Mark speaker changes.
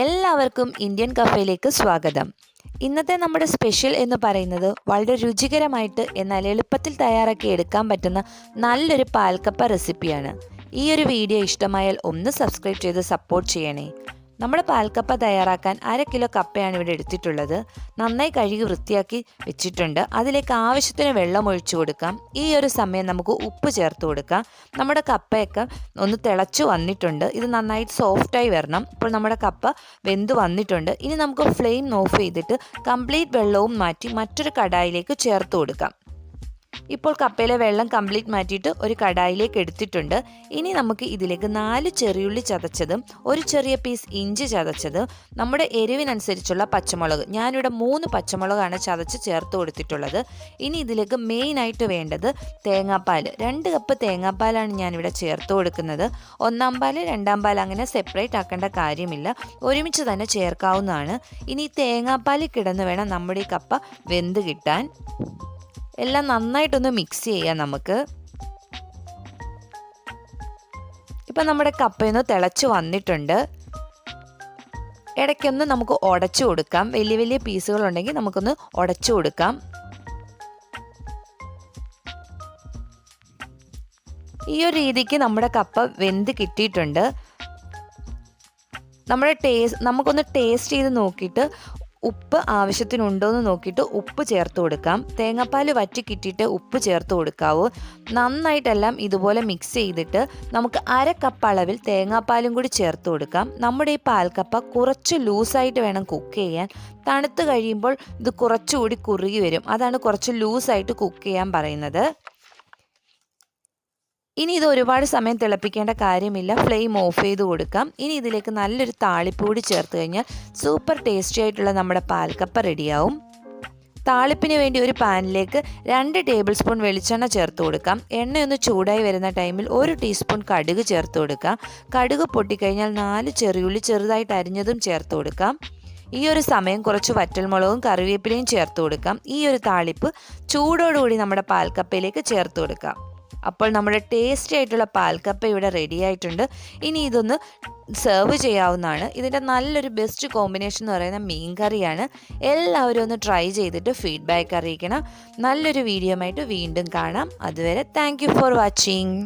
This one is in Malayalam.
Speaker 1: എല്ലാവർക്കും ഇന്ത്യൻ കഫേയിലേക്ക് സ്വാഗതം. ഇന്നത്തെ നമ്മുടെ സ്പെഷ്യൽ എന്ന് പറയുന്നത് വളരെ രുചികരമായിട്ട് എന്നാൽ എളുപ്പത്തിൽ തയ്യാറാക്കി എടുക്കാൻ പറ്റുന്ന നല്ലൊരു പാൽക്കപ്പ റെസിപ്പിയാണ്. ഈ ഒരു വീഡിയോ ഇഷ്ടമായാൽ ഒന്ന് സബ്സ്ക്രൈബ് ചെയ്ത് സപ്പോർട്ട് ചെയ്യണേ. നമ്മുടെ പാൽക്കപ്പ തയ്യാറാക്കാൻ 1/2 കിലോ കപ്പയാണ് ഇവിടെ എടുത്തിട്ടുള്ളത്. നന്നായി കഴുകി വൃത്തിയാക്കി വെച്ചിട്ടുണ്ട്. അതിലേക്ക് ആവശ്യത്തിന് വെള്ളം ഒഴിച്ചു കൊടുക്കാം. ഈ ഒരു സമയം നമുക്ക് ഉപ്പ് ചേർത്ത് കൊടുക്കാം. നമ്മുടെ കപ്പയൊക്കെ ഒന്ന് തിളച്ചു വന്നിട്ടുണ്ട്. ഇത് നന്നായിട്ട് സോഫ്റ്റായി വരണം. ഇപ്പോൾ നമ്മുടെ കപ്പ വെന്ത് വന്നിട്ടുണ്ട്. ഇനി നമുക്ക് ഫ്ലെയിം ഓഫ് ചെയ്തിട്ട് കംപ്ലീറ്റ് വെള്ളവും മാറ്റി മറ്റൊരു കടായിലേക്ക് ചേർത്ത് കൊടുക്കാം. ഇപ്പോൾ കപ്പയിലെ വെള്ളം കംപ്ലീറ്റ് മാറ്റിയിട്ട് ഒരു കടായിലേക്ക് എടുത്തിട്ടുണ്ട്. ഇനി നമുക്ക് ഇതിലേക്ക് 4 ചെറിയുള്ളി ചതച്ചതും ഒരു ചെറിയ പീസ് ഇഞ്ചി ചതച്ചത്, നമ്മുടെ എരിവിനനുസരിച്ചുള്ള പച്ചമുളക്, ഞാനിവിടെ 3 പച്ചമുളകാണ് ചതച്ച് ചേർത്ത് കൊടുത്തിട്ടുള്ളത്. ഇനി ഇതിലേക്ക് മെയിനായിട്ട് വേണ്ടത് തേങ്ങാപ്പാൽ. 2 കപ്പ് തേങ്ങാപ്പാലാണ് ഞാനിവിടെ ചേർത്ത് കൊടുക്കുന്നത്. 1-ാം പാൽ 2-ാം പാൽ അങ്ങനെ സെപ്പറേറ്റ് ആക്കേണ്ട കാര്യമില്ല, ഒരുമിച്ച് തന്നെ ചേർക്കാവുന്നതാണ്. ഇനി തേങ്ങാപ്പാൽ കിടന്ന് വേണം നമ്മുടെ ഈ കപ്പ വെന്ത് കിട്ടാൻ. എല്ലാം നന്നായിട്ടൊന്ന് മിക്സ് ചെയ്യാം നമുക്ക്. ഇപ്പം നമ്മുടെ കപ്പയൊന്ന് തിളച്ച് വന്നിട്ടുണ്ട്. ഇടയ്ക്കൊന്ന് നമുക്ക് ഉടച്ചു കൊടുക്കാം. വലിയ വലിയ പീസുകളുണ്ടെങ്കിൽ നമുക്കൊന്ന് ഉടച്ചു കൊടുക്കാം. ഈ ഒരു രീതിക്ക് നമ്മുടെ കപ്പ വെന്ത് കിട്ടിയിട്ടുണ്ട്. നമുക്കൊന്ന് ടേസ്റ്റ് ചെയ്ത് നോക്കിയിട്ട് ഉപ്പ് ആവശ്യത്തിനുണ്ടോയെന്ന് നോക്കിയിട്ട് ഉപ്പ് ചേർത്ത് കൊടുക്കാം. തേങ്ങാപ്പാൽ വറ്റി കിട്ടിയിട്ട് ഉപ്പ് ചേർത്ത് കൊടുക്കാവൂ. നന്നായിട്ടെല്ലാം ഇതുപോലെ മിക്സ് ചെയ്തിട്ട് നമുക്ക് 1/2 കപ്പ് അളവിൽ തേങ്ങാപ്പാലും കൂടി ചേർത്ത് കൊടുക്കാം. നമ്മുടെ ഈ പാൽക്കപ്പ കുറച്ച് ലൂസായിട്ട് വേണം കുക്ക് ചെയ്യാൻ. തണുത്ത് കഴിയുമ്പോൾ ഇത് കുറച്ചുകൂടി കുറുകി വരും. അതാണ് കുറച്ച് ലൂസായിട്ട് കുക്ക് ചെയ്യാൻ പറയുന്നത്. ഇനി ഇത് ഒരുപാട് സമയം തിളപ്പിക്കേണ്ട കാര്യമില്ല. ഫ്ലെയിം ഓഫ് ചെയ്ത് കൊടുക്കാം. ഇനി ഇതിലേക്ക് നല്ലൊരു താളിപ്പ് കൂടി ചേർത്ത് കഴിഞ്ഞാൽ സൂപ്പർ ടേസ്റ്റി ആയിട്ടുള്ള നമ്മുടെ പാൽക്കപ്പ റെഡിയാവും. താളിപ്പിന് വേണ്ടി ഒരു പാനിലേക്ക് 2 ടേബിൾ സ്പൂൺ വെളിച്ചെണ്ണ ചേർത്ത് കൊടുക്കാം. എണ്ണയൊന്ന് ചൂടായി വരുന്ന ടൈമിൽ 1 ടീസ്പൂൺ കടുക് ചേർത്ത് കൊടുക്കാം. കടുക് പൊട്ടിക്കഴിഞ്ഞാൽ 4 ചെറിയുള്ളി ചെറുതായിട്ട് അരിഞ്ഞതും ചേർത്ത് കൊടുക്കാം. ഈ ഒരു സമയം കുറച്ച് വറ്റൽമുളകും കറിവേപ്പിലയും ചേർത്ത് കൊടുക്കാം. ഈ ഒരു താളിപ്പ് ചൂടോടുകൂടി നമ്മുടെ പാൽക്കപ്പയിലേക്ക് ചേർത്ത് കൊടുക്കാം. അപ്പോൾ നമ്മുടെ ടേസ്റ്റി ആയിട്ടുള്ള പാൽക്കപ്പ ഇവിടെ റെഡി ആയിട്ടുണ്ട്. ഇനി ഇതൊന്ന് സെർവ് ചെയ്യാവുന്നതാണ്. ഇതിൻ്റെ നല്ലൊരു ബെസ്റ്റ് കോമ്പിനേഷൻ എന്ന് പറയുന്നത് മീൻ കറിയാണ്. എല്ലാവരും ഒന്ന് ട്രൈ ചെയ്തിട്ട് ഫീഡ്ബാക്ക് അറിയിക്കണം. നല്ലൊരു വീഡിയോ ആയിട്ട് വീണ്ടും കാണാം. അതുവരെ താങ്ക് യു ഫോർ വാച്ചിങ്.